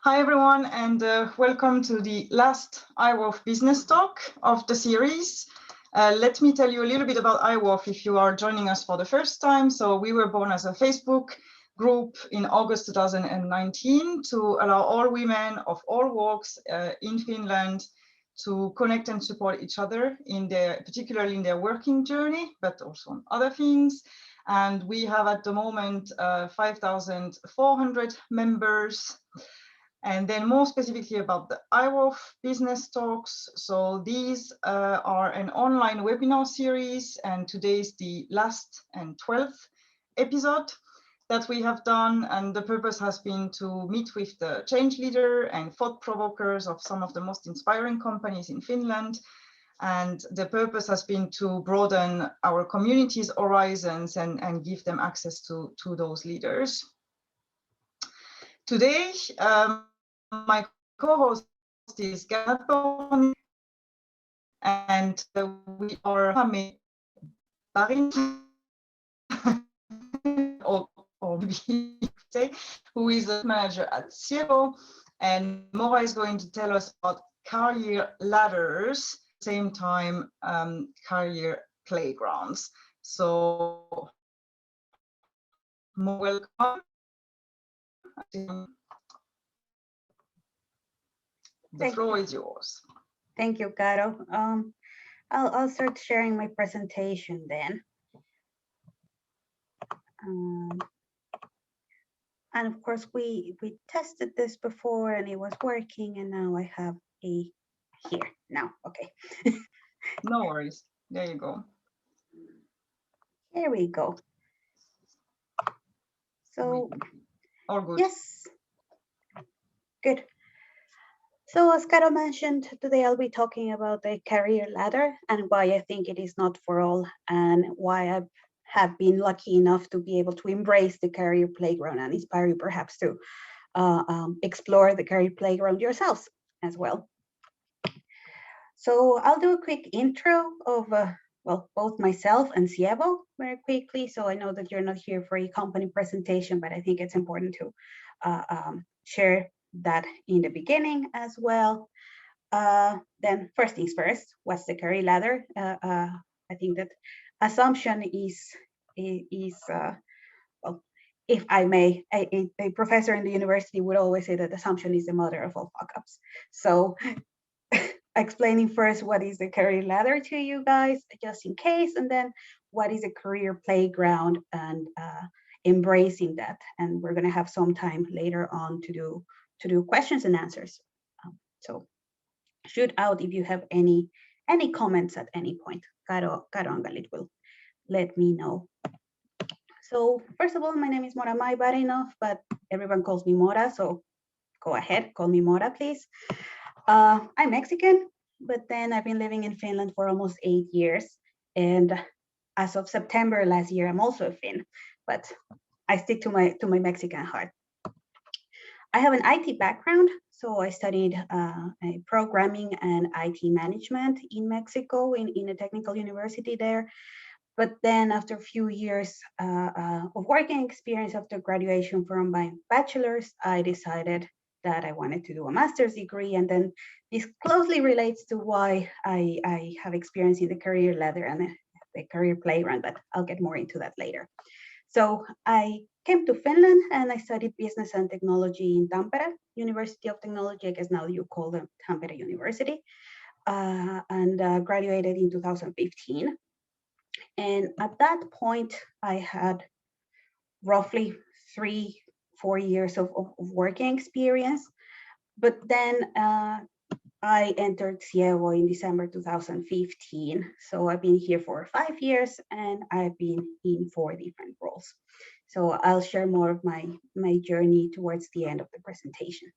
Hi everyone, and welcome to the last IWWOF Business Talk of the series. Let me tell you a little bit about IWWOF if you are joining us for the first time. So we were born as a Facebook group in August 2019 to allow all women of all walks in Finland to connect and support each other particularly in their working journey, but also on other things. And we have at the moment 5,400 members. And then more specifically about the IWWOF Business Talks. So these are an online webinar series, and today is the last and 12th episode that we have done. And the purpose has been to meet with the change leader and thought provokers of some of the most inspiring companies in Finland. And the purpose has been to broaden our community's horizons and give them access to those leaders. Today, my co-host is Galith Nadbornik, and we are Moramay Barinoff, or maybe say, who is a manager at Sievo, and Mora is going to tell us about career ladders, same time career playgrounds. So, welcome. The floor is yours. Thank you, Caro. I'll start sharing my presentation then. And of course, we tested this before and it was working, and now I have a here now. Okay. No worries. There you go. Here we go. So, all good. Yes. Good. So as Caro mentioned, today I'll be talking about the career ladder and why I think it is not for all, and why I have been lucky enough to be able to embrace the career playground and inspire you perhaps to explore the career playground yourselves as well. So I'll do a quick intro of well, both myself and Sievo very quickly. So I know that you're not here for a company presentation, but I think it's important to share that in the beginning as well. Then first things first, what's the career ladder? I think that assumption is well, if I may, a professor in the university would always say that assumption is the mother of all fuck-ups. So explaining first what is the career ladder to you guys, just in case, and then what is a career playground, and embracing that. And we're going to have some time later on to do questions and answers. So shoot out if you have any comments at any point. Caro and Galith will let me know. So first of all, my name is Moramay Barinoff, but everyone calls me Mora, so go ahead, call me Mora, please. I'm Mexican, but then I've been living in Finland for almost 8 years. And as of September last year, I'm also a Finn, but I stick to my Mexican heart. I have an IT background, so I studied programming and IT management in Mexico in a technical university there. But then after a few years of working experience after graduation from my bachelor's, I decided that I wanted to do a master's degree. And then this closely relates to why I have experience in the career ladder and the career playground, but I'll get more into that later. So I came to Finland and I studied business and technology in Tampere, University of Technology. I guess now you call them Tampere University, and graduated in 2015. And at that point, I had roughly 3-4 years of working experience. But then I entered Sievo in December 2015. So I've been here for 5 years and I've been in 4 different roles. So I'll share more of my journey towards the end of the presentation.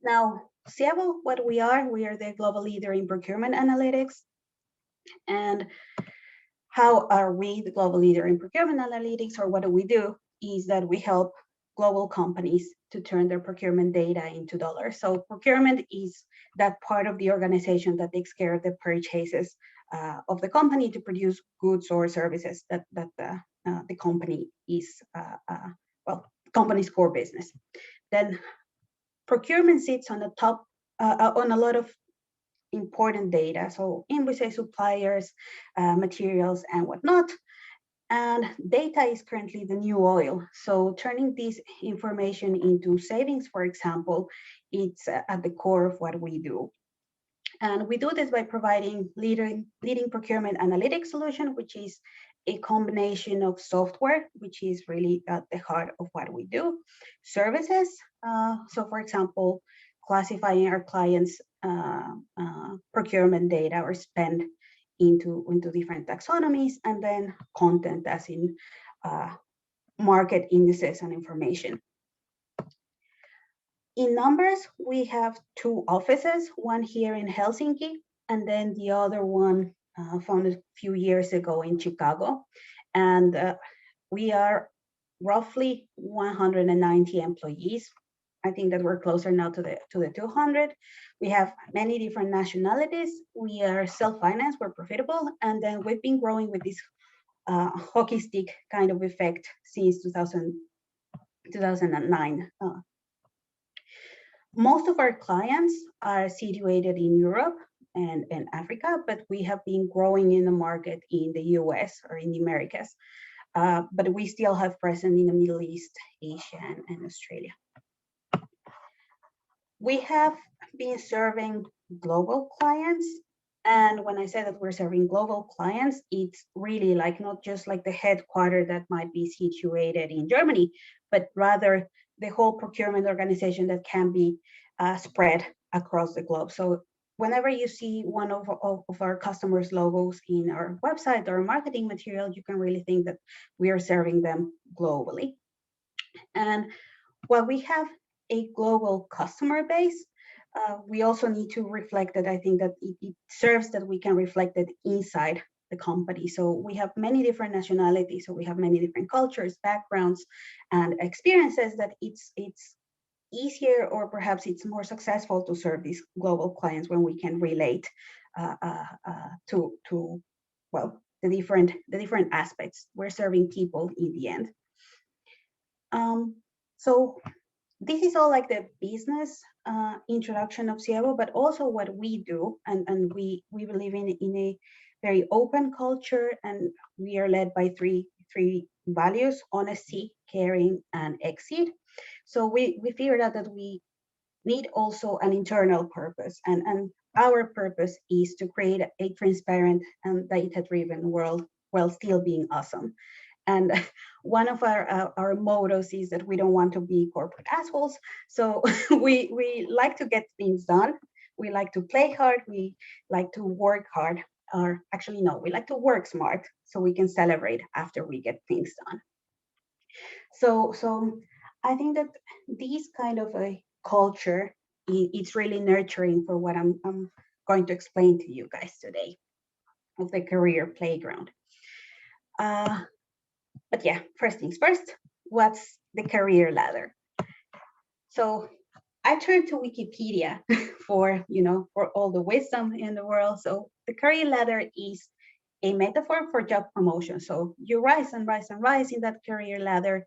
Now, Sievo, what we are the global leader in procurement analytics. And how are we the global leader in procurement analytics, or what do we do, is that we help global companies to turn their procurement data into dollars. So procurement is that part of the organization that takes care of the purchases of the company to produce goods or services that the company is, well, company's core business. Then procurement sits on the top, on a lot of important data. So invoices, suppliers, materials, and whatnot. And data is currently the new oil. So turning this information into savings, for example, it's at the core of what we do. And we do this by providing leading procurement analytics solution, which is a combination of software, which is really at the heart of what we do, services. So for example, classifying our clients' procurement data or spend into different taxonomies, and then content as in market indices and information. In numbers, we have 2 offices, one here in Helsinki, and then the other one founded a few years ago in Chicago. And we are roughly 190 employees. I think that we're closer now to the 200. We have many different nationalities. We are self-financed, we're profitable, and then we've been growing with this hockey stick kind of effect since 2009. Most of our clients are situated in Europe and Africa, but we have been growing in the market in the US or in the Americas. But we still have presence in the Middle East, Asia, and Australia. We have been serving global clients. And when I say that we're serving global clients, it's really like not just like the headquarters that might be situated in Germany, but rather the whole procurement organization that can be spread across the globe. So whenever you see one of our customers' logos in our website or marketing material, you can really think that we are serving them globally. And while we have a global customer base, we also need to reflect that. I think that it serves that we can reflect it inside the company. So we have many different nationalities, so we have many different cultures, backgrounds, and experiences that it's easier, or perhaps it's more successful to serve these global clients when we can relate to well, the different aspects. We're serving people in the end. So this is all like the business introduction of Sievo, but also what we do, and we believe in a very open culture, and we are led by three values: honesty, caring, and exit. So we figured out that we need also an internal purpose, and our purpose is to create a transparent and data-driven world while still being awesome. And one of our mottos is that we don't want to be corporate assholes. So we like to get things done. We like to play hard. We like to work hard. Or actually, no, we like to work smart so we can celebrate after we get things done. So I think that this kind of a culture, it's really nurturing for what I'm going to explain to you guys today of the career playground. But yeah, first things first, what's the career ladder? So I turned to Wikipedia for all the wisdom in the world. So the career ladder is a metaphor for job promotion. So you rise and rise and rise in that career ladder,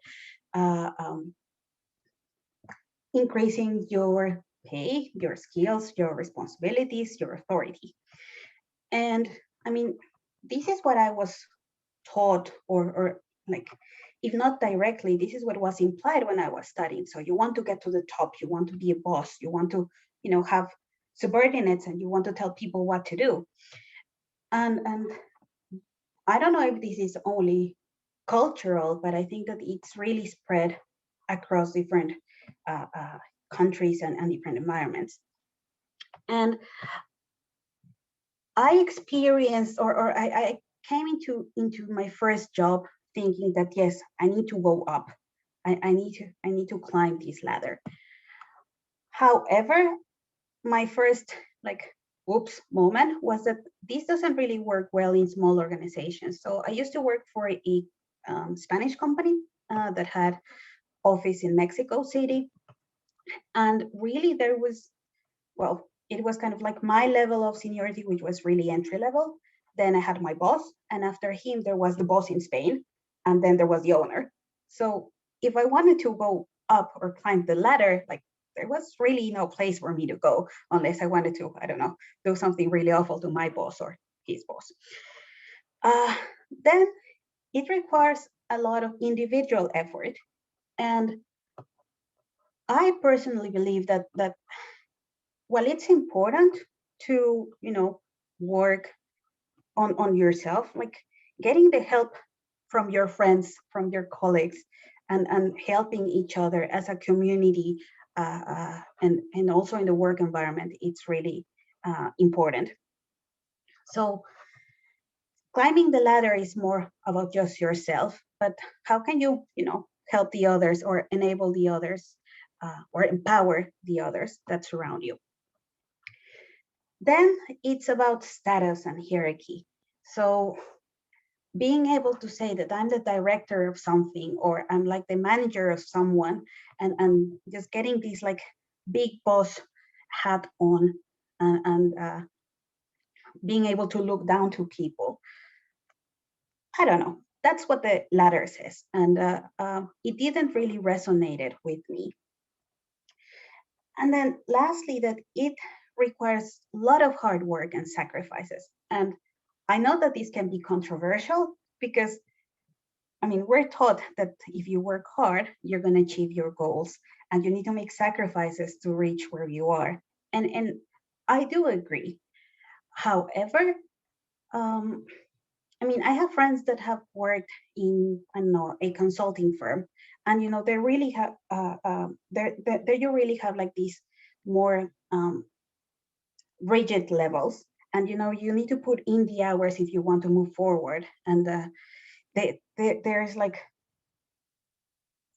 increasing your pay, your skills, your responsibilities, your authority. And I mean, this is what I was taught, or like, if not directly, this is what was implied when I was studying. So you want to get to the top, you want to be a boss, you want to, have subordinates, and you want to tell people what to do. And I don't know if this is only cultural, but I think that it's really spread across different countries and different environments. And I experienced, or I came into my first job thinking that, yes, I need to go up. I need to climb this ladder. However, my first oops moment was that this doesn't really work well in small organizations. So I used to work for a Spanish company that had office in Mexico City. And really there was, well, it was kind of like my level of seniority, which was really entry level. Then I had my boss, and after him, there was the boss in Spain, and then there was the owner. So if I wanted to go up or climb the ladder, like there was really no place for me to go unless I wanted to, I don't know, do something really awful to my boss or his boss. Then it requires a lot of individual effort. And I personally believe that while it's important to, work on yourself, like getting the help from your friends, from your colleagues, and helping each other as a community, and also in the work environment, it's really important. So climbing the ladder is more about just yourself, but how can you, help the others or enable the others, or empower the others that surround you? Then it's about status and hierarchy. So being able to say that I'm the director of something, or I'm like the manager of someone, and just getting these like big boss hat on, and being able to look down to people. I don't know. That's what the ladder says. And it didn't really resonate with me. And then lastly, that it requires a lot of hard work and sacrifices. And I know that this can be controversial because, I mean, we're taught that if you work hard, you're going to achieve your goals, and you need to make sacrifices to reach where you are. And I do agree. However, I mean, I have friends that have worked in, I don't know, a consulting firm, and they really have, there you really have like these more rigid levels, and you need to put in the hours if you want to move forward, and there's like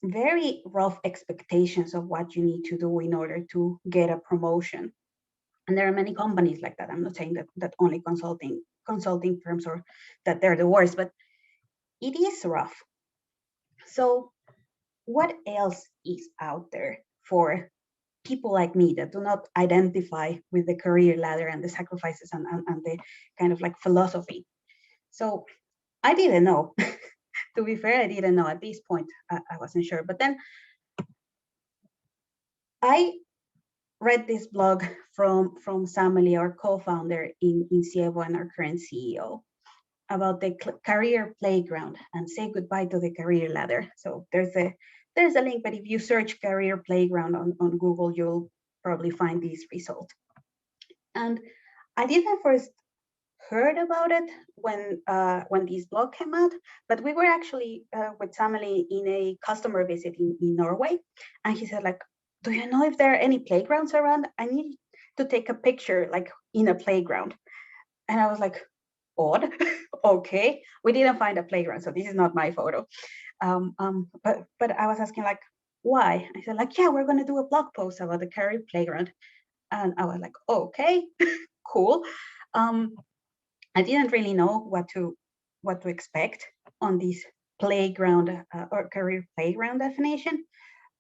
very rough expectations of what you need to do in order to get a promotion. And there are many companies like that. I'm not saying that only consulting firms, or that they're the worst, but it is rough. So what else is out there for people like me that do not identify with the career ladder and the sacrifices and the kind of like philosophy? So I didn't know. To be fair, I didn't know at this point. I wasn't sure. But then I read this blog from Samali, our co-founder in Sievo and our current CEO, about the career playground, and say goodbye to the career ladder. So there's a link, but if you search career playground on Google, you'll probably find this result. And I didn't first heard about it when this blog came out, but we were actually with Samali in a customer visit in Norway, and he said, like, do you know if there are any playgrounds around? I need to take a picture like in a playground. And I was like, odd. Okay, we didn't find a playground, so this is not my photo. But I was asking, like, why? I said, like, yeah, we're going to do a blog post about the career playground. And I was like, okay, cool. I didn't really know what to expect on this playground or career playground definition.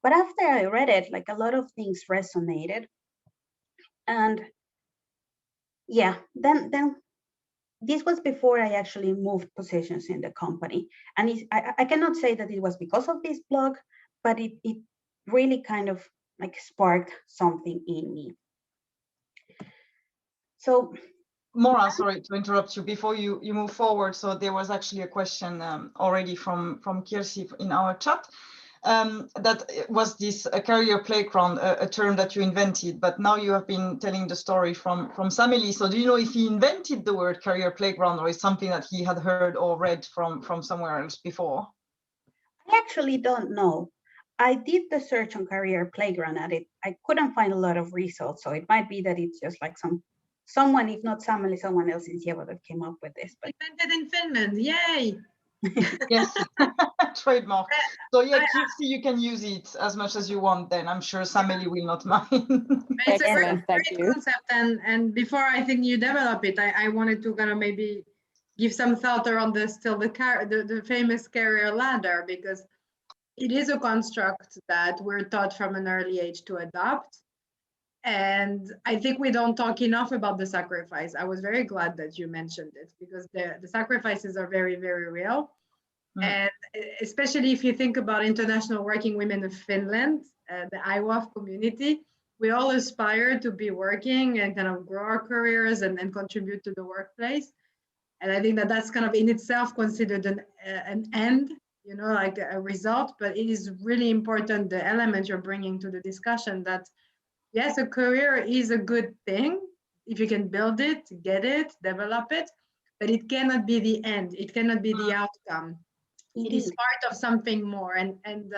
But after I read it, like, a lot of things resonated. And yeah, then this was before I actually moved positions in the company. And I cannot say that it was because of this blog, but it really kind of like sparked something in me. So Mora, sorry to interrupt you before you move forward. So there was actually a question already from Kirsi in our chat. That was this career playground, a term that you invented, but now you have been telling the story from Samili. So do you know if he invented the word career playground, or is something that he had heard or read from somewhere else before? I actually don't know. I did the search on career playground at it. I couldn't find a lot of results, so it might be that it's just like someone, if not Samili, someone else in Sievo that came up with this. But invented in Finland, yay! Yes, trademark. So yeah, Kirsi, you can use it as much as you want then. I'm sure Samili will not mind. It's a great concept, and before I think you develop it, I wanted to kind of maybe give some thought around the famous career ladder, because it is a construct that we're taught from an early age to adopt. And I think we don't talk enough about the sacrifice. I was very glad that you mentioned it, because the sacrifices are very, very real. And especially if you think about international working women of Finland, the IWWOF community, we all aspire to be working and kind of grow our careers and contribute to the workplace. And I think that that's kind of in itself considered an end, like a result, but it is really important, the element you're bringing to the discussion, that yes, a career is a good thing if you can build it, get it, develop it, but it cannot be the end. It cannot be the outcome. It is part of something more. And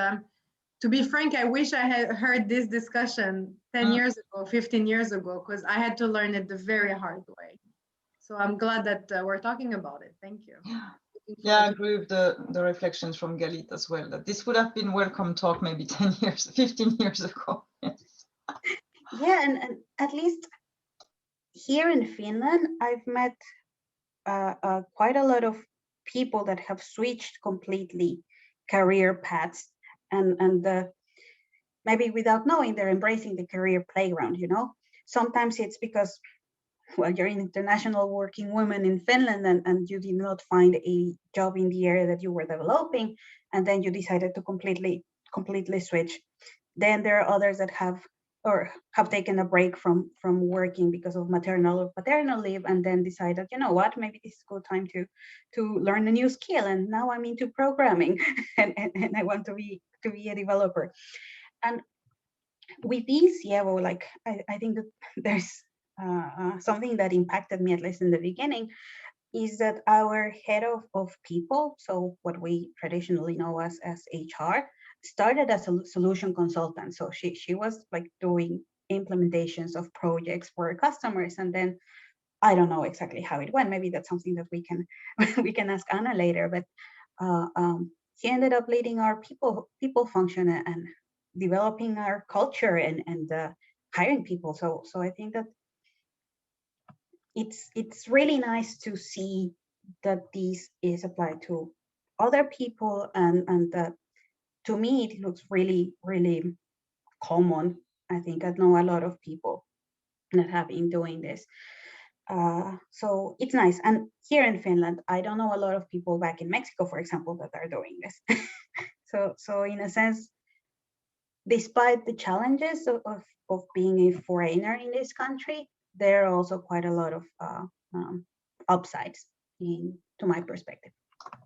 to be frank, I wish I had heard this discussion 10 years ago, 15 years ago, because I had to learn it the very hard way. So I'm glad that we're talking about it. Thank you. Yeah, I agree with the reflections from Galith as well, that this would have been welcome talk maybe 10 years, 15 years ago. Yes. Yeah, and at least here in Finland, I've met quite a lot of people that have switched completely career paths, and maybe without knowing, they're embracing the career playground. Sometimes it's because, well, you're an international working woman in Finland, and you did not find a job in the area that you were developing, and then you decided to completely switch. Then there are others that have taken a break from working because of maternal or paternal leave, and then decided, you know what, maybe this is a good time to learn a new skill, and now I'm into programming and I want to be a developer. And with these, Sievo, like I think that there's something that impacted me, at least in the beginning, is that our head of people, so what we traditionally know as HR, started as a solution consultant. So she was like doing implementations of projects for customers, and then I don't know exactly how it went. Maybe that's something that we can ask Anna later. But she ended up leading our people function and developing our culture and hiring people. So I think that it's really nice to see that this is applied to other people, and that, to me, it looks really, really common. I think I know a lot of people that have been doing this. So it's nice. And here in Finland, I don't know a lot of people back in Mexico, for example, that are doing this. So in a sense, despite the challenges of being a foreigner in this country, there are also quite a lot of upsides to my perspective.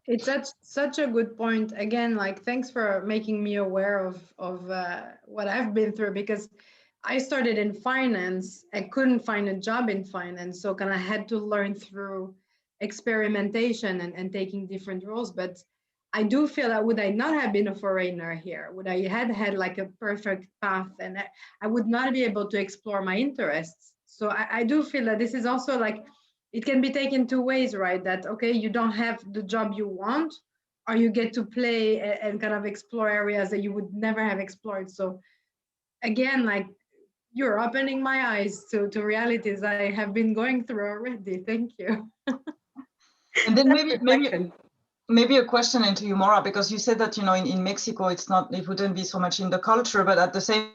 It's such a good point. Again, like, thanks for making me aware of what I've been through, because I started in finance. I couldn't find a job in finance, so kind of had to learn through experimentation and taking different roles. But I do feel that would I not have been a foreigner here, would I had like a perfect path, and I would not be able to explore my interests. So I do feel that this is also like, it can be taken two ways, right? That, okay, you don't have the job you want, or you get to play and kind of explore areas that you would never have explored. So again, like, you're opening my eyes to realities I have been going through already. Thank you. And then maybe a question into you, Mora, because you said that, in Mexico, it wouldn't be so much in the culture, but at the same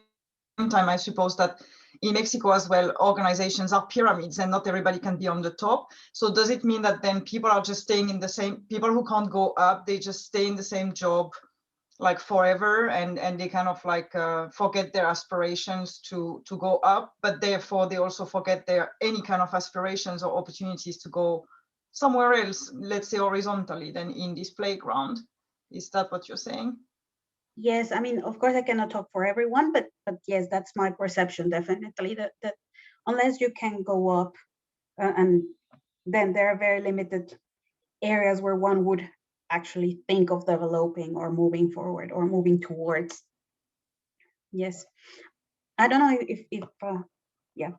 time, I suppose that in Mexico as well, organizations are pyramids and not everybody can be on the top. So does it mean that then people are just staying in the same, people who can't go up, they just stay in the same job like forever, and they kind of like forget their aspirations to go up, but therefore they also forget their any kind of aspirations or opportunities to go somewhere else, let's say horizontally, than in this playground? Is that what you're saying? Yes, I mean, of course, I cannot talk for everyone, but yes, that's my perception, definitely, that unless you can go up, and then there are very limited areas where one would actually think of developing or moving forward or moving towards. Yes, I don't know if yeah.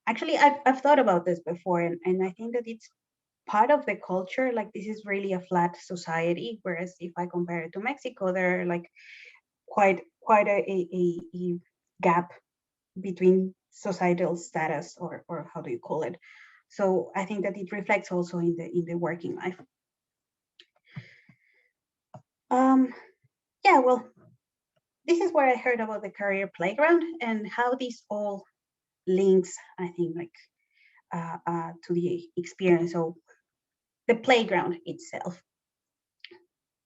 Actually, I've thought about this before, and I think that it's part of the culture. Like, this is really a flat society, whereas if I compare it to Mexico, there are like quite a gap between societal status, or how do you call it? So I think that it reflects also in the working life. Yeah, well, this is where I heard about the career playground and how this all links, I think, like to the experience of the playground itself.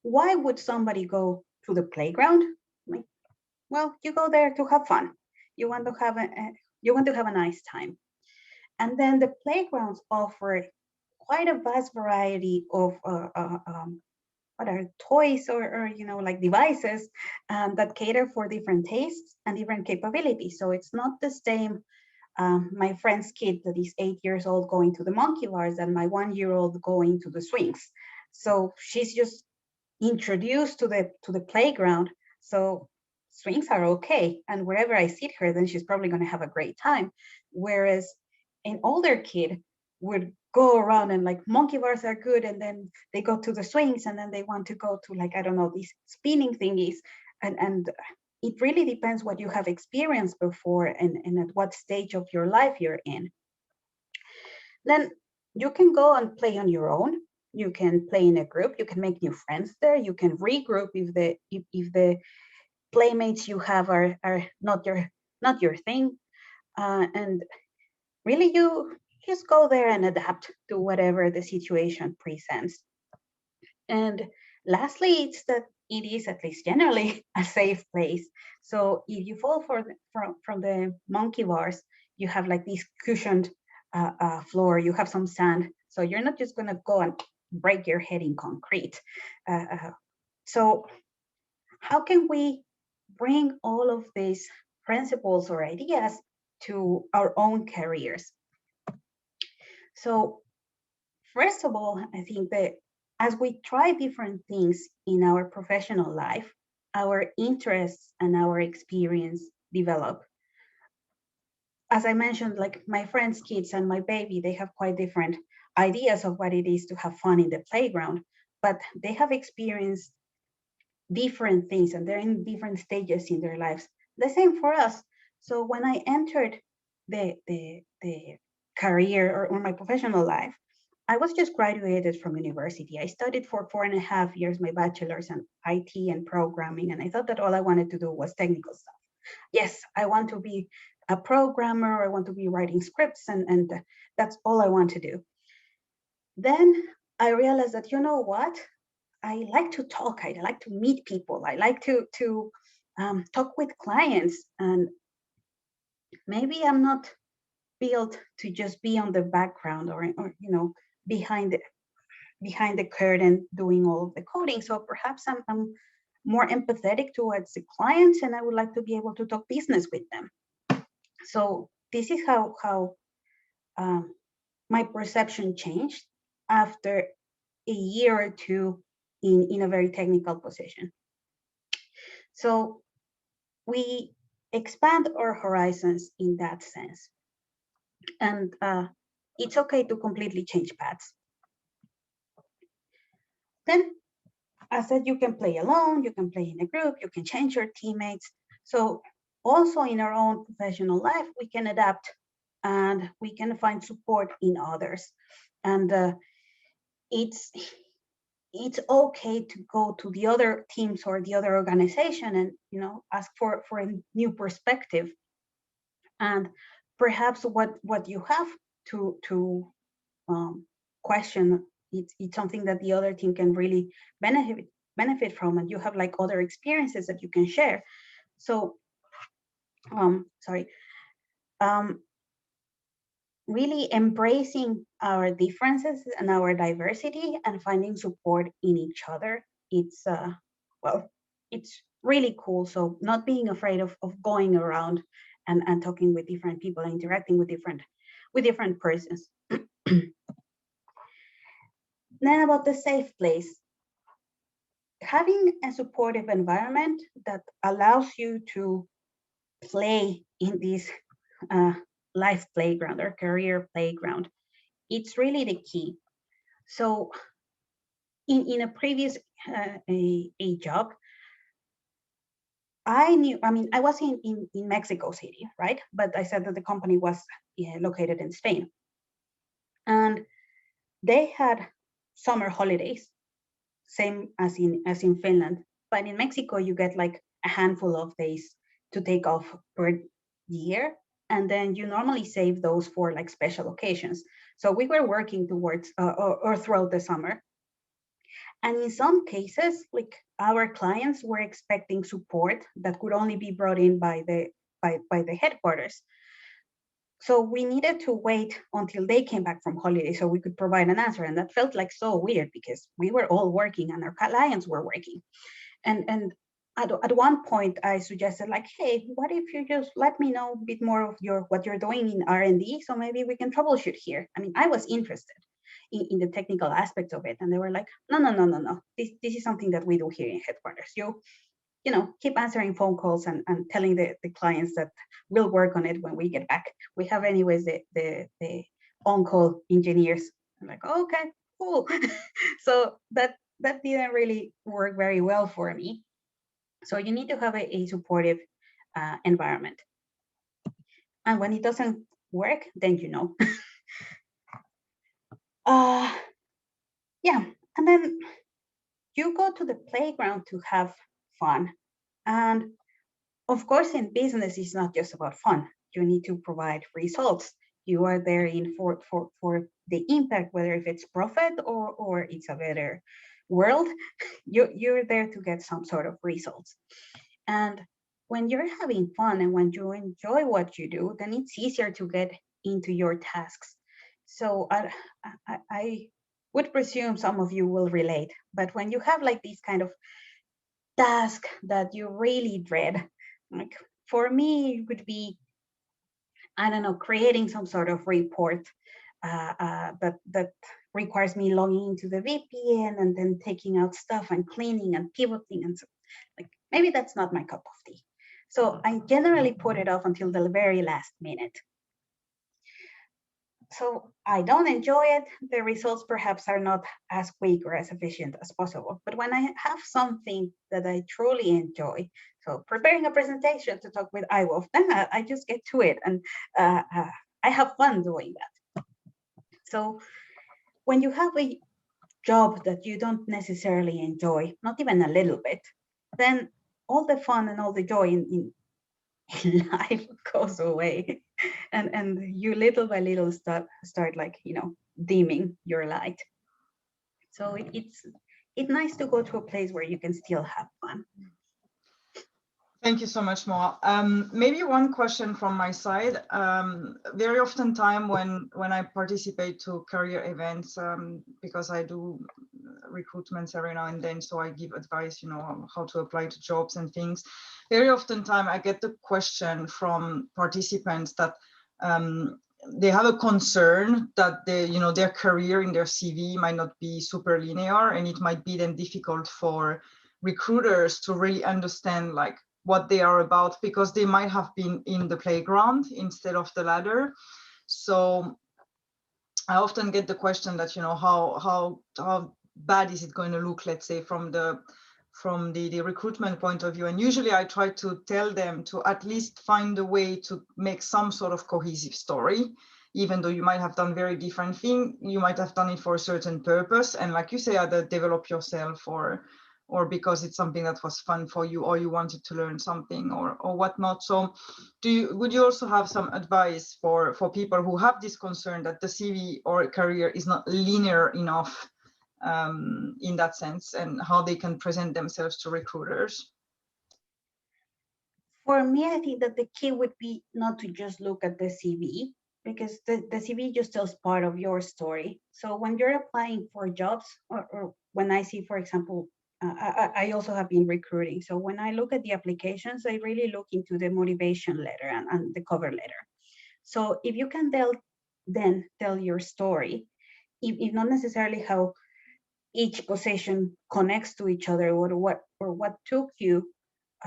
Why would somebody go to the playground? Like, well, you go there to have fun. You want to have a nice time. And then the playgrounds offer quite a vast variety of what are toys or like devices that cater for different tastes and different capabilities. So it's not the same my friend's kid that is 8 years old going to the monkey bars and my 1-year-old going to the swings. So she's just introduced to the playground. So swings are okay, and wherever I sit her, then she's probably going to have a great time. Whereas an older kid would go around and like monkey bars are good, and then they go to the swings, and then they want to go to like, I don't know, these spinning thingies, and it really depends what you have experienced before and at what stage of your life you're in. Then you can go and play on your own. You can play in a group. You can make new friends there. You can regroup if the playmates you have are not your thing, and really you just go there and adapt to whatever the situation presents. And lastly, it's that it is, at least generally, a safe place. So if you fall from the monkey bars, you have like this cushioned floor, you have some sand, so you're not just going to go and break your head in concrete. So how can we bring all of these principles or ideas to our own careers? So first of all, I think that as we try different things in our professional life, our interests and our experience develop. As I mentioned, like my friend's kids and my baby, they have quite different ideas of what it is to have fun in the playground, but they have experienced different things and they're in different stages in their lives. The same for us. So when I entered the career or my professional life, I was just graduated from university. I studied for 4.5 years, my bachelor's in IT and programming, and I thought that all I wanted to do was technical stuff. Yes, I want to be a programmer, I want to be writing scripts, and that's all I want to do. Then I realized that, you know what? I like to talk, I like to meet people, I like to talk with clients, and maybe I'm not built to just be on the background or behind the curtain doing all of the coding. So perhaps I'm more empathetic towards the clients, and I would like to be able to talk business with them. So this is how my perception changed after a year or two in a very technical position. So we expand our horizons in that sense. And it's okay to completely change paths. Then, as I said, you can play alone, you can play in a group, you can change your teammates. So also in our own professional life, we can adapt and we can find support in others. And it's okay to go to the other teams or the other organization and ask for a new perspective. And perhaps what you have to question, it's something that the other team can really benefit from, and you have like other experiences that you can share. So really embracing our differences and our diversity and finding support in each other, it's it's really cool. So not being afraid of going around and talking with different people and interacting with different persons. Then about the safe place, having a supportive environment that allows you to play in this life playground or career playground, it's really the key. So in a previous a job, I was in Mexico City, right? But I said that the company was located in Spain. And they had summer holidays, same as in Finland. But in Mexico, you get like a handful of days to take off per year. And then you normally save those for like special occasions. So we were working towards or throughout the summer. And in some cases, like our clients were expecting support that could only be brought in by the headquarters. So we needed to wait until they came back from holiday so we could provide an answer. And that felt like so weird because we were all working and our clients were working. And at one point I suggested like, hey, what if you just let me know a bit more of what you're doing in R&D, so maybe we can troubleshoot here. I mean, I was interested in the technical aspects of it. And they were like, no. This is something that we do here in headquarters. You know, keep answering phone calls and telling the clients that we'll work on it when we get back. We have anyways the on-call engineers. I'm like, okay, cool. So that didn't really work very well for me. So you need to have a supportive environment. And when it doesn't work, then you know. Yeah, and then you go to the playground to have fun. And of course, in business, it's not just about fun. You need to provide results. You are there in for the impact, whether if it's profit or it's a better world, you're there to get some sort of results. And when you're having fun and when you enjoy what you do, then it's easier to get into your tasks. So I would presume some of you will relate, but when you have like these kind of task that you really dread, like for me, it would be, I don't know, creating some sort of report that requires me logging into the VPN and then taking out stuff and cleaning and pivoting and so, like maybe that's not my cup of tea. So I generally put it off until the very last minute. So I don't enjoy it. The results perhaps are not as quick or as efficient as possible. But when I have something that I truly enjoy, so preparing a presentation to talk with IWWOF, then I just get to it and I have fun doing that. So when you have a job that you don't necessarily enjoy, not even a little bit, then all the fun and all the joy in life goes away, and you little by little start like, you know, dimming your light. So it's nice to go to a place where you can still have fun. Thank you so much, Moa. Maybe one question from my side. Very often time when I participate to career events, because I do recruitments every now and then, so I give advice, you know, how to apply to jobs and things. Very often time I get the question from participants that they have a concern that their career in their CV might not be super linear, and it might be then difficult for recruiters to really understand like what they are about, because they might have been in the playground instead of the ladder. So I often get the question that, you know, how bad is it going to look, let's say, from the recruitment point of view. And usually I try to tell them to at least find a way to make some sort of cohesive story. Even though you might have done very different thing, you might have done it for a certain purpose, and like you say, either develop yourself or because it's something that was fun for you, or you wanted to learn something or whatnot. So would you also have some advice for people who have this concern that the CV or career is not linear enough in that sense, and how they can present themselves to recruiters? For me, I think that the key would be not to just look at the CV, because the CV just tells part of your story. So when you're applying for jobs, or when I see, for example, I also have been recruiting. So when I look at the applications, I really look into the motivation letter and the cover letter. So if you can tell your story, if not necessarily how each position connects to each other, or what took you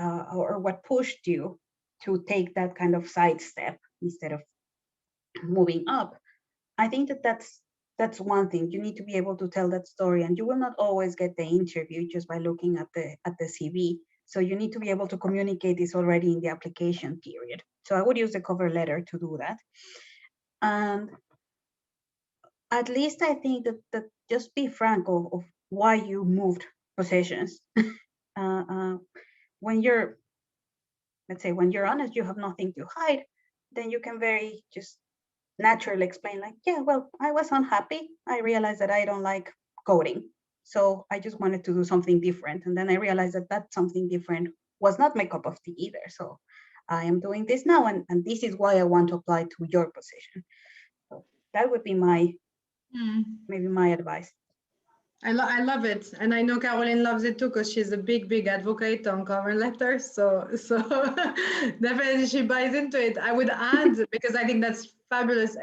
or what pushed you to take that kind of sidestep instead of moving up, I think that's one thing. You need to be able to tell that story, and you will not always get the interview just by looking at the CV. So you need to be able to communicate this already in the application period. So I would use the cover letter to do that. And at least I think that just be frank of why you moved positions. When you're, let's say, when you're honest, you have nothing to hide, then you can very just naturally explain like, yeah, well, I was unhappy. I realized that I don't like coding. So I just wanted to do something different. And then I realized that something different was not my cup of tea either. So I am doing this now, and this is why I want to apply to your position. So that would be maybe my advice. I love it, and I know Caroline loves it too because she's a big advocate on cover letters. So definitely she buys into it. I would add, because I think that's fabulous.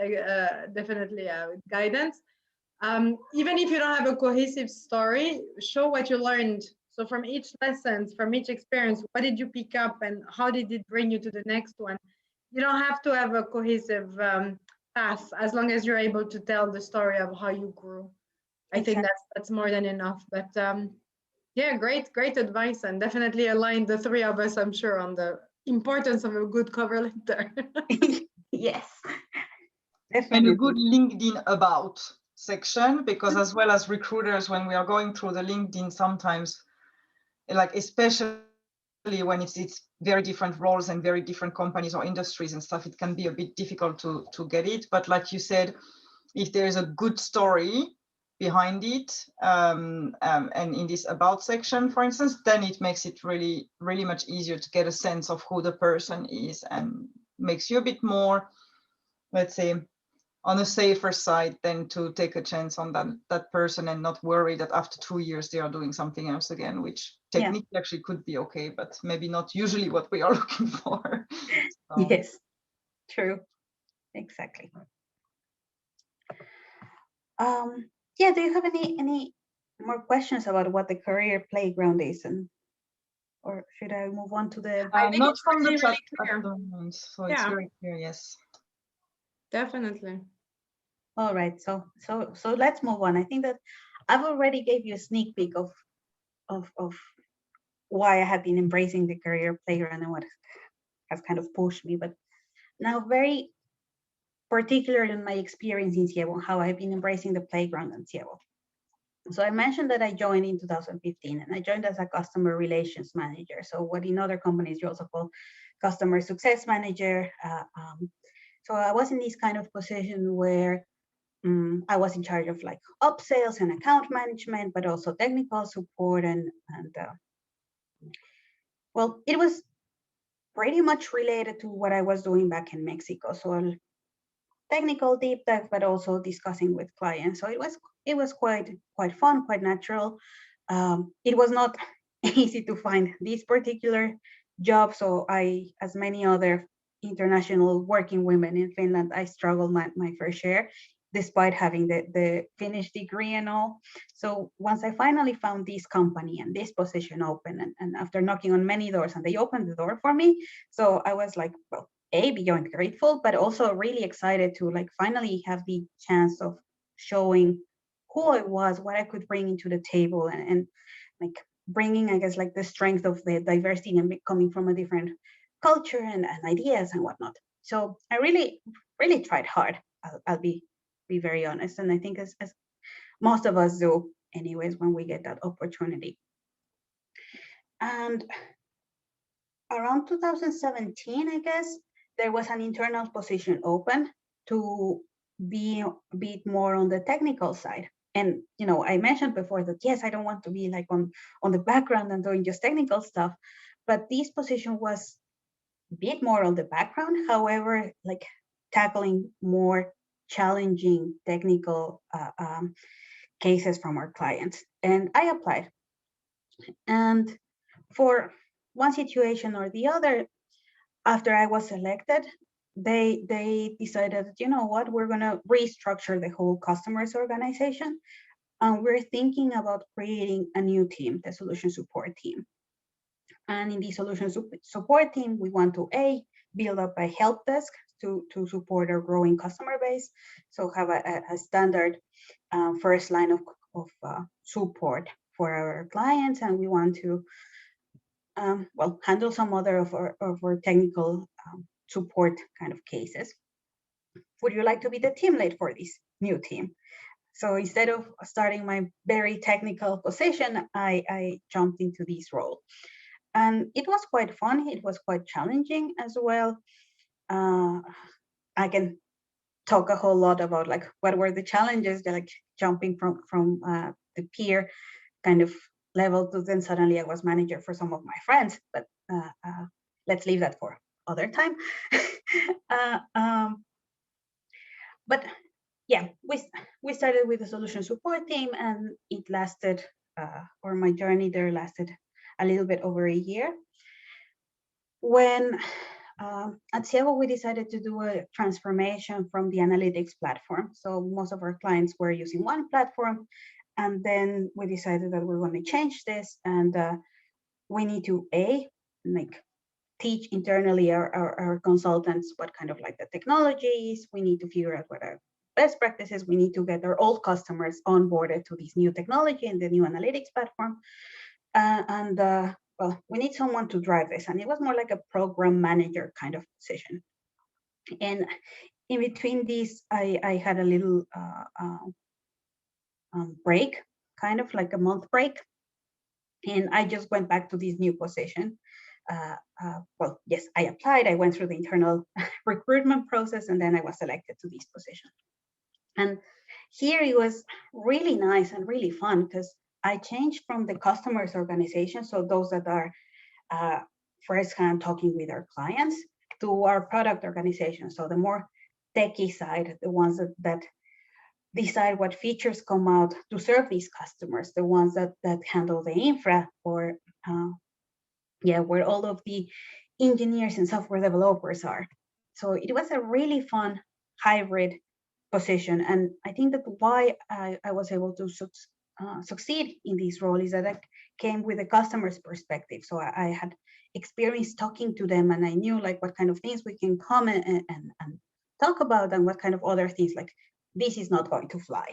Definitely guidance. Even if you don't have a cohesive story, show what you learned. So from each lesson, from each experience, what did you pick up and how did it bring you to the next one? You don't have to have a cohesive path as long as you're able to tell the story of how you grew. I think that's more than enough. But yeah, great advice, and definitely align the three of us, I'm sure, on the importance of a good cover letter. Yes, definitely. And a good LinkedIn about section, because as well as recruiters, when we are going through the LinkedIn, sometimes, like especially when it's very different roles and very different companies or industries and stuff, it can be a bit difficult to get it. But like you said, if there is a good story behind it, and in this about section, for instance, then it makes it really much easier to get a sense of who the person is, and makes you a bit more, let's say, on a safer side than to take a chance on that person and not worry that after 2 years they are doing something else again, which technically actually could be okay, but maybe not usually what we are looking for. So. Yes, true, exactly. Yeah, do you have any more questions about what the career playground is, or should I move on to the? I think not it's from the chat clear. at the moment, so it's very clear. Yes, definitely. All right, so let's move on. I think that I've already gave you a sneak peek of why I have been embracing the career playground and what has kind of pushed me, but now very particular in my experience in Sievo, how I've been embracing the playground in Sievo. So I mentioned that I joined in 2015, and I joined as a customer relations manager. So what in other companies you also call customer success manager. So I was in this kind of position where I was in charge of like upsales and account management, but also technical support, and well, it was pretty much related to what I was doing back in Mexico. So technical deep dive, but also discussing with clients. So it was quite fun, quite natural. It was not easy to find this particular job. So I, as many other international working women in Finland, I struggled my fair share, despite having the Finnish degree and all. So once I finally found this company and this position open, and after knocking on many doors, and they opened the door for me, so I was like, well, beyond grateful, but also really excited to like finally have the chance of showing who I was, what I could bring into the table, and like bringing, I guess, like the strength of the diversity and coming from a different culture and ideas and whatnot. So I really tried hard. I'll be very honest, and I think as most of us do, anyways, when we get that opportunity. And around 2017, I guess, there was an internal position open to be a bit more on the technical side. And I mentioned before that yes, I don't want to be like on the background and doing just technical stuff, but this position was a bit more on the background. However, like tackling more challenging technical cases from our clients. And I applied. And for one situation or the other, after I was selected, they decided, you know what, we're going to restructure the whole customers organization. And we're thinking about creating a new team, the solution support team. And in the solution support team, we want to build up a help desk to support our growing customer base. So have a standard first line of support for our clients. And we want to handle some other of our technical support kind of cases. Would you like to be the team lead for this new team? So instead of starting my very technical position, I jumped into this role. And it was quite fun. It was quite challenging as well. I can talk a whole lot about like what were the challenges, like jumping from the peer kind of level to then suddenly I was manager for some of my friends, but let's leave that for other time. But yeah, we started with the solution support team, and it lasted, or my journey there lasted a little bit over a year. When at Sievo, we decided to do a transformation from the analytics platform. So most of our clients were using one platform, and then we decided that we want to change this, and we need to teach internally our consultants what kind of like the technologies. We need to figure out what are best practices. We need to get our old customers onboarded to this new technology and the new analytics platform. Well, we need someone to drive this. And it was more like a program manager kind of position. And in between these, I had a little break, kind of like a month break. And I just went back to this new position. Well, yes, I applied. I went through the internal recruitment process, and then I was selected to this position. And here it was really nice and really fun because I changed from the customers organization, so those that are first-hand talking with our clients, to our product organization. So the more techie side, the ones that decide what features come out to serve these customers, the ones that handle the infra, or where all of the engineers and software developers are. So it was a really fun hybrid position. And I think that why I was able to succeed in this role is that I came with a customer's perspective. So I had experience talking to them, and I knew like what kind of things we can come and talk about, and what kind of other things like this is not going to fly.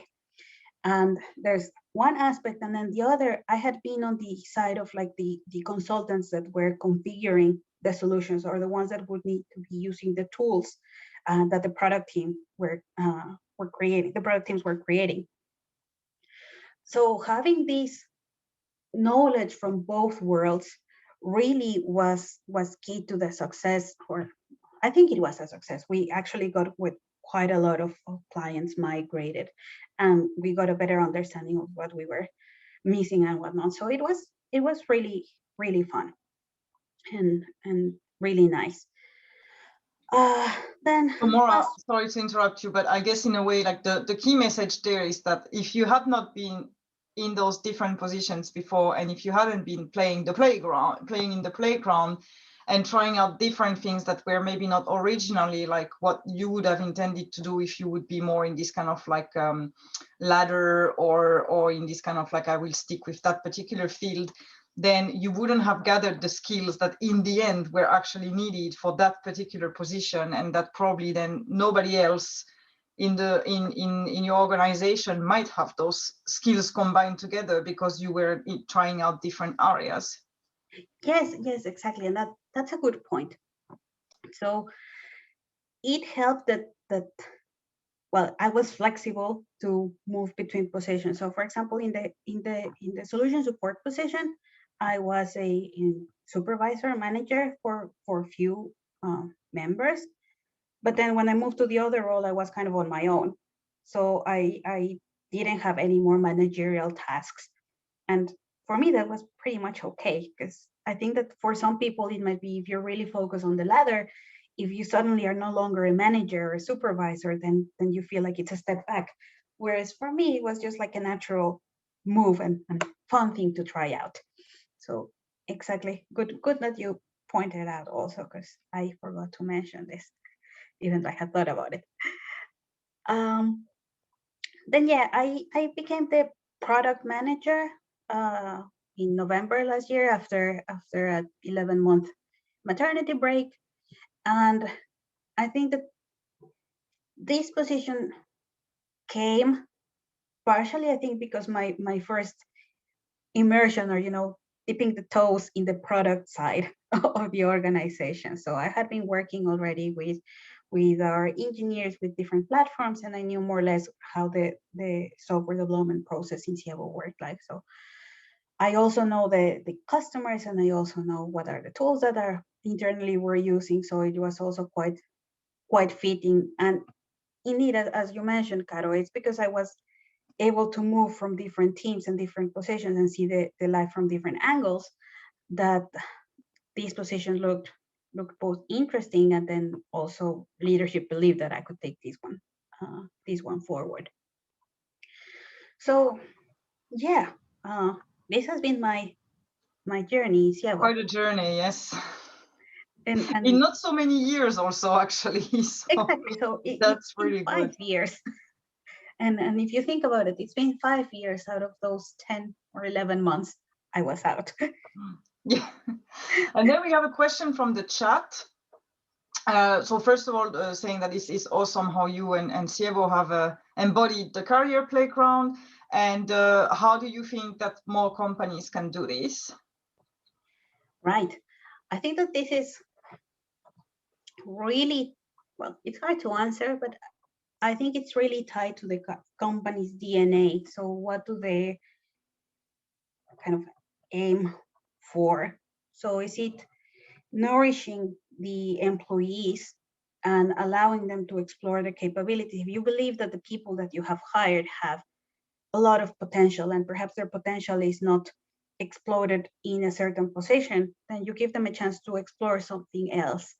And there's one aspect, and then the other, I had been on the side of like the consultants that were configuring the solutions, or the ones that would need to be using the tools that the product team were creating. The product teams were creating. So having this knowledge from both worlds really was key to the success, or I think it was a success. We actually got with quite a lot of clients migrated, and we got a better understanding of what we were missing and whatnot. So it was really, really fun and really nice. Then Mora, sorry to interrupt you, but I guess in a way, like the key message there is that if you had not been in those different positions before, and if you hadn't been playing in the playground and trying out different things that were maybe not originally like what you would have intended to do if you would be more in this kind of like ladder, or in this kind of like I will stick with that particular field, then you wouldn't have gathered the skills that in the end were actually needed for that particular position, and that probably then nobody else in your organization might have those skills combined together because you were trying out different areas. Yes, exactly. And that's a good point. So it helped that well, I was flexible to move between positions. So for example, in the solution support position, I was a supervisor manager for few members. But then when I moved to the other role, I was kind of on my own. So I didn't have any more managerial tasks. And for me, that was pretty much okay, because I think that for some people, it might be, if you're really focused on the ladder, if you suddenly are no longer a manager or a supervisor, then you feel like it's a step back. Whereas for me, it was just like a natural move and fun thing to try out. So exactly, good that you pointed out also, because I forgot to mention this, even though I had thought about it. Then yeah, I became the product manager in November last year after a 11-month maternity break. And I think that this position came partially, I think, because my first immersion, or dipping the toes in the product side of the organization. So I had been working already with our engineers with different platforms, and I knew more or less how the software development process in Sievo worked like. So I also know the customers, and I also know what are the tools that are internally we're using. So it was also quite fitting. And indeed, as you mentioned, Caro, it's because I was able to move from different teams and different positions and see the life from different angles, that these positions looked both interesting, and then also leadership believed that I could take this one forward. So yeah, this has been my journey, Sievo. Quite a journey, yes. And in not so many years also, actually. So exactly. So that's it's been really 5 good. years. And if you think about it, it's been 5 years out of those 10 or 11 months I was out. Yeah. And then we have a question from the chat. So first of all, saying that this is awesome how you and Sievo have embodied the career playground, and how do you think that more companies can do this? Right. I think that this is really, well, it's hard to answer, but I think it's really tied to the company's DNA. So what do they kind of aim for? So is it nourishing the employees and allowing them to explore their capabilities? If you believe that the people that you have hired have a lot of potential, and perhaps their potential is not exploited in a certain position, then you give them a chance to explore something else.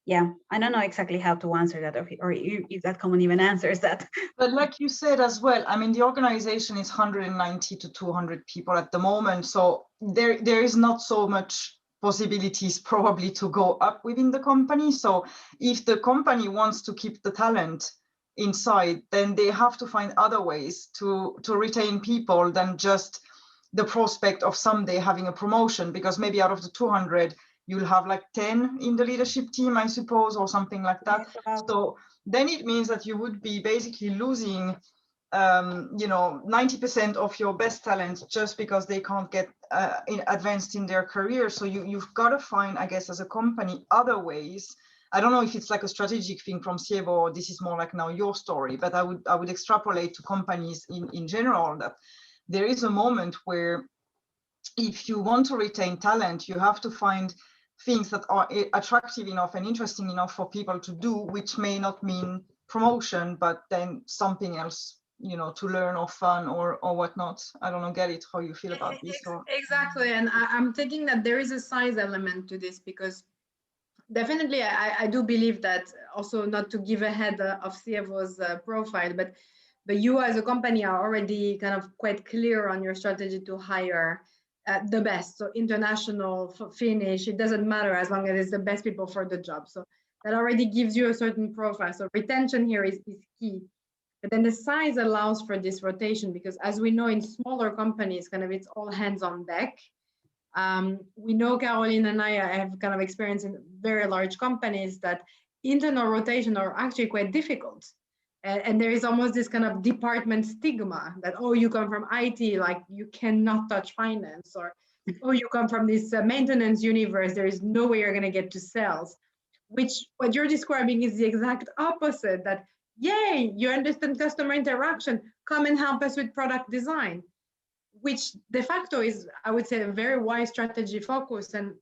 Yeah, I don't know exactly how to answer that, or if that comment even answers that. But like you said as well, I mean, the organization is 190 to 200 people at the moment, so there is not so much possibilities probably to go up within the company. So if the company wants to keep the talent inside, then they have to find other ways to retain people than just the prospect of someday having a promotion, because maybe out of the 200 you'll have like 10 in the leadership team, I suppose, or something like that. Yes, so then it means that you would be basically losing 90% of your best talent just because they can't get advanced in their career. So you've got to find, I guess, as a company, other ways. I don't know if it's like a strategic thing from Sievo, or this is more like now your story, but I would extrapolate to companies in general that there is a moment where if you want to retain talent, you have to find things that are attractive enough and interesting enough for people to do, which may not mean promotion, but then something else, to learn or fun or whatnot. I don't know, Galith, how you feel about this? Exactly. And I'm thinking that there is a size element to this, because definitely I do believe that, also not to give ahead of Sievo's profile, but you as a company are already kind of quite clear on your strategy to hire the best. So international, Finnish, it doesn't matter as long as it's the best people for the job. So that already gives you a certain profile. So retention here is key. But then the size allows for this rotation, because as we know, in smaller companies, kind of it's all hands on deck. We know, Caroline and I have kind of experience in very large companies that internal rotation are actually quite difficult. And there is almost this kind of department stigma that, oh, you come from IT, like you cannot touch finance, or, oh, you come from this maintenance universe, there is no way you're going to get to sales, which what you're describing is the exact opposite, that, yay, you understand customer interaction, come and help us with product design, which de facto is, I would say, a very wise strategy focus and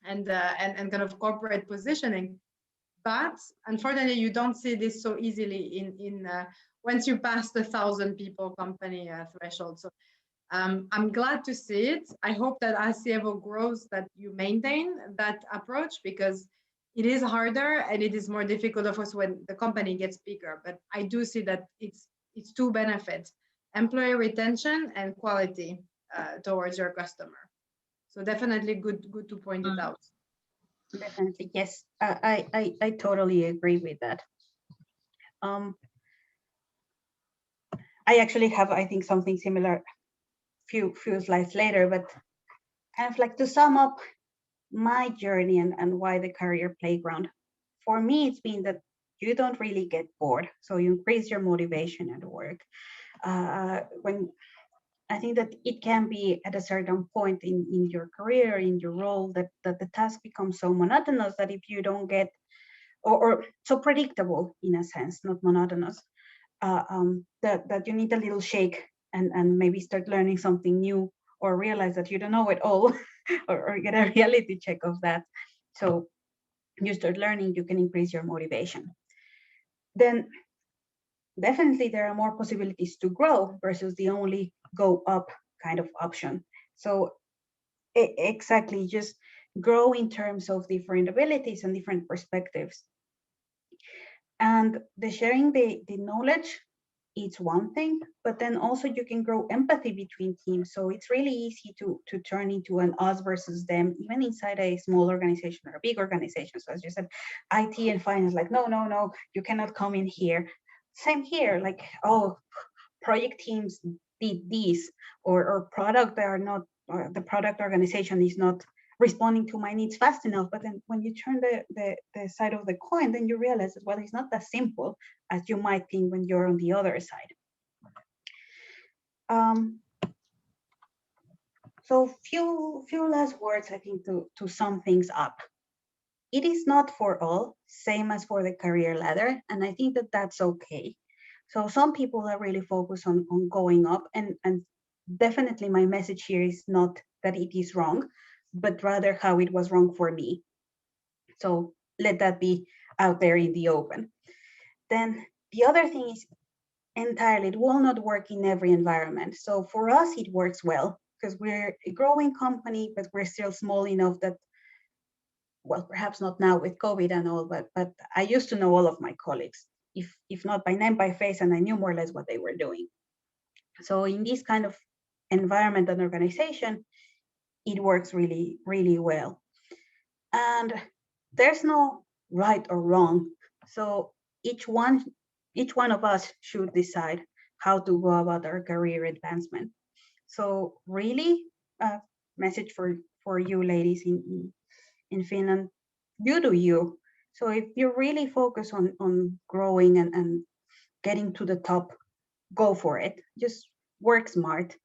kind of corporate positioning. But unfortunately, you don't see this so easily in once you pass the 1,000 people company threshold. So I'm glad to see it. I hope that as Sievo grows, that you maintain that approach, because it is harder and it is more difficult, of course, when the company gets bigger. But I do see that it's two benefits: employee retention and quality towards your customer. So definitely good to point it out. Definitely, yes. I totally agree with that. I actually have, I think, something similar few slides later, but kind of like to sum up my journey and why the career playground. For me, it's been that you don't really get bored, so you increase your motivation at work. When I think that it can be at a certain point in your career, in your role, that the task becomes so monotonous that if you don't get, or so predictable in a sense, not monotonous, that you need a little shake and maybe start learning something new, or realize that you don't know it all, or get a reality check of that. So you start learning, you can increase your motivation. Then definitely there are more possibilities to grow versus the only go up kind of option. So exactly, just grow in terms of different abilities and different perspectives. And the sharing the knowledge, it's one thing, but then also you can grow empathy between teams. So it's really easy to turn into an us versus them, even inside a small organization or a big organization. So as you said, IT and finance, like, no, you cannot come in here. Same here, like, oh, project teams did this, or product that are not, or the product organization is not responding to my needs fast enough. But then when you turn the side of the coin, then you realize that, well, it's not as simple as you might think when you're on the other side. So few last words, I think, to sum things up. It is not for all, same as for the career ladder, and I think that that's okay. So some people are really focused on going up, and definitely my message here is not that it is wrong, but rather how it was wrong for me. So let that be out there in the open. Then the other thing is, entirely, it will not work in every environment. So for us, it works well because we're a growing company, but we're still small enough that, well, perhaps not now with COVID and all, but I used to know all of my colleagues, if not by name, by face, and I knew more or less what they were doing. So in this kind of environment and organization, it works really, really well. And there's no right or wrong. So each one of us should decide how to go about our career advancement. So really, message for you ladies in Finland, you do you. So if you really focus on growing and getting to the top, go for it. Just work smart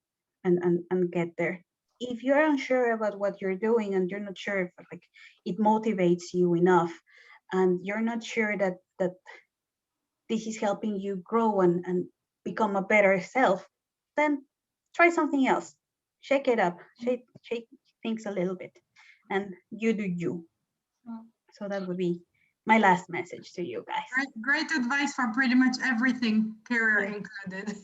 and get there. If you're unsure about what you're doing and you're not sure if like it motivates you enough, and you're not sure that this is helping you grow and become a better self, then try something else. Shake it up, shake things a little bit, and you do you. So that would be my last message to you guys. Great advice for pretty much everything, career included.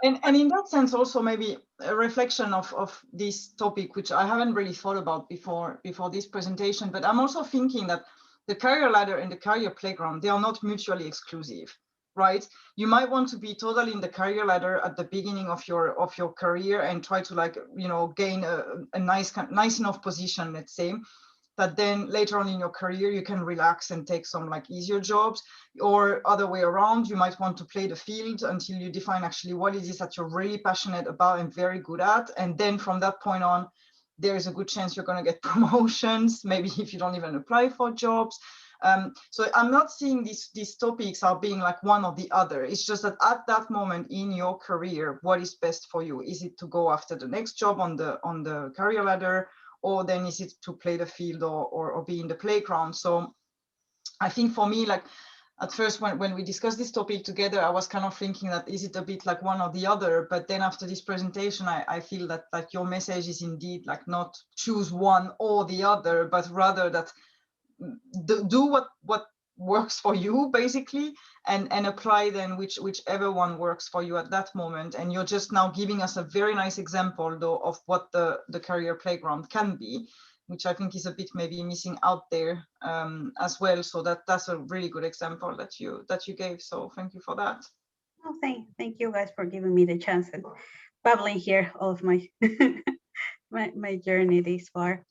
and in that sense, also maybe a reflection of this topic, which I haven't really thought about before this presentation, but I'm also thinking that the career ladder and the career playground, they are not mutually exclusive, right? You might want to be totally in the career ladder at the beginning of your career and try to, like, you know, gain a nice enough position, let's say, that then later on in your career you can relax and take some like easier jobs, or other way around, you might want to play the field until you define actually what it is that you're really passionate about and very good at, and then from that point on there is a good chance you're going to get promotions, maybe if you don't even apply for jobs. So I'm not seeing these topics are being like one or the other. It's just that at that moment in your career, what is best for you? Is it to go after the next job on the career ladder, or then is it to play the field or be in the playground? So I think for me, like at first when we discussed this topic together, I was kind of thinking that is it a bit like one or the other, but then after this presentation, I feel that like your message is indeed like not choose one or the other, but rather that do what works for you basically, and apply then whichever one works for you at that moment. And you're just now giving us a very nice example though of what the career playground can be, which I think is a bit maybe missing out there as well. So that's a really good example that you gave. So thank you for that. Oh, thank you guys for giving me the chance and babbling here all of my my journey this far.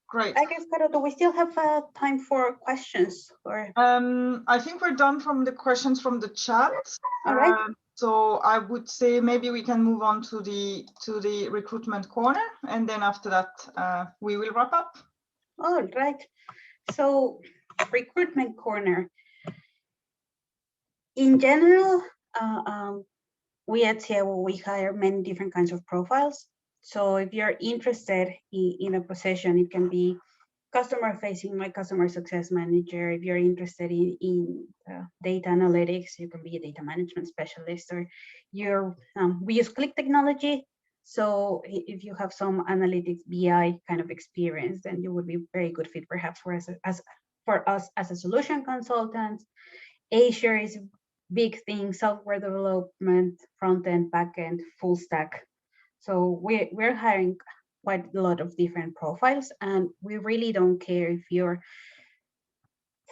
Great. I guess, Caro, do we still have time for questions? Or I think we're done from the questions from the chat. All right. So I would say maybe we can move on to the recruitment corner, and then after that we will wrap up. All right. So recruitment corner. In general, we at Sievo, we hire many different kinds of profiles. So if you're interested in a position, it can be customer facing, my customer success manager. If you're interested in data analytics, you can be a data management specialist, or we use Click technology. So if you have some analytics BI kind of experience, then you would be a very good fit perhaps for us as a solution consultant. Azure is big things, software development, front end, back end, full stack. So we're hiring quite a lot of different profiles, and we really don't care if you're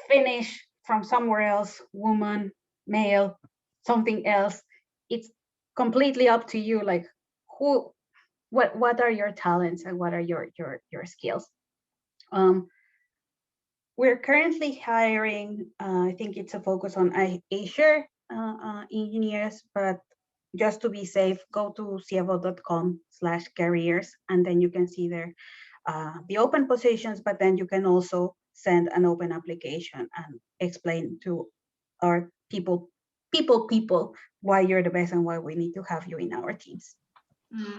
Finnish, from somewhere else, woman, male, something else. It's completely up to you, like what are your talents and what are your skills. We're currently hiring, I think it's a focus on Azure engineers, but just to be safe, go to sievo.com/careers, and then you can see there the open positions, but then you can also send an open application and explain to our people why you're the best and why we need to have you in our teams.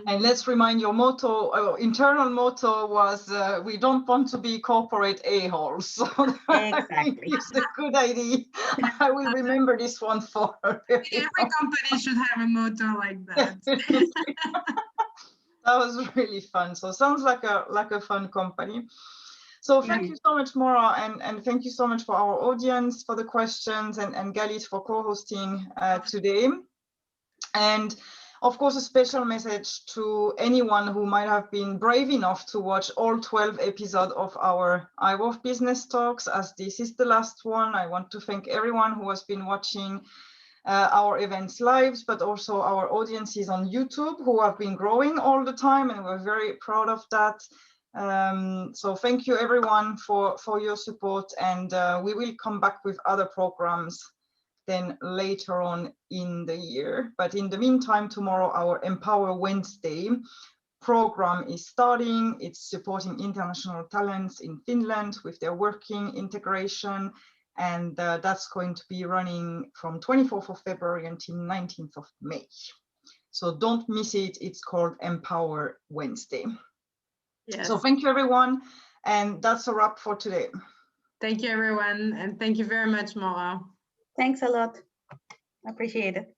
And let's remind your motto, internal motto was, we don't want to be corporate a-holes. So Exactly. It's a good idea. I will remember this one for Every company should have a motto like that. That was really fun. So sounds like a fun company. So thank you so much, Mora, and thank you so much for our audience for the questions, and Galith for co-hosting today. And of course, a special message to anyone who might have been brave enough to watch all 12 episodes of our IWWOF Business Talks, as this is the last one. I want to thank everyone who has been watching our events live, but also our audiences on YouTube who have been growing all the time, and we're very proud of that. So thank you everyone for your support, and we will come back with other programs then later on in the year. But in the meantime, tomorrow our Empower Wednesday program is starting. It's supporting international talents in Finland with their working integration, and that's going to be running from 24th of February until 19th of May. So don't miss it. It's called Empower Wednesday. Yes. So thank you everyone, and that's a wrap for today. Thank you everyone, and thank you very much, Mora. Thanks a lot. Appreciate it.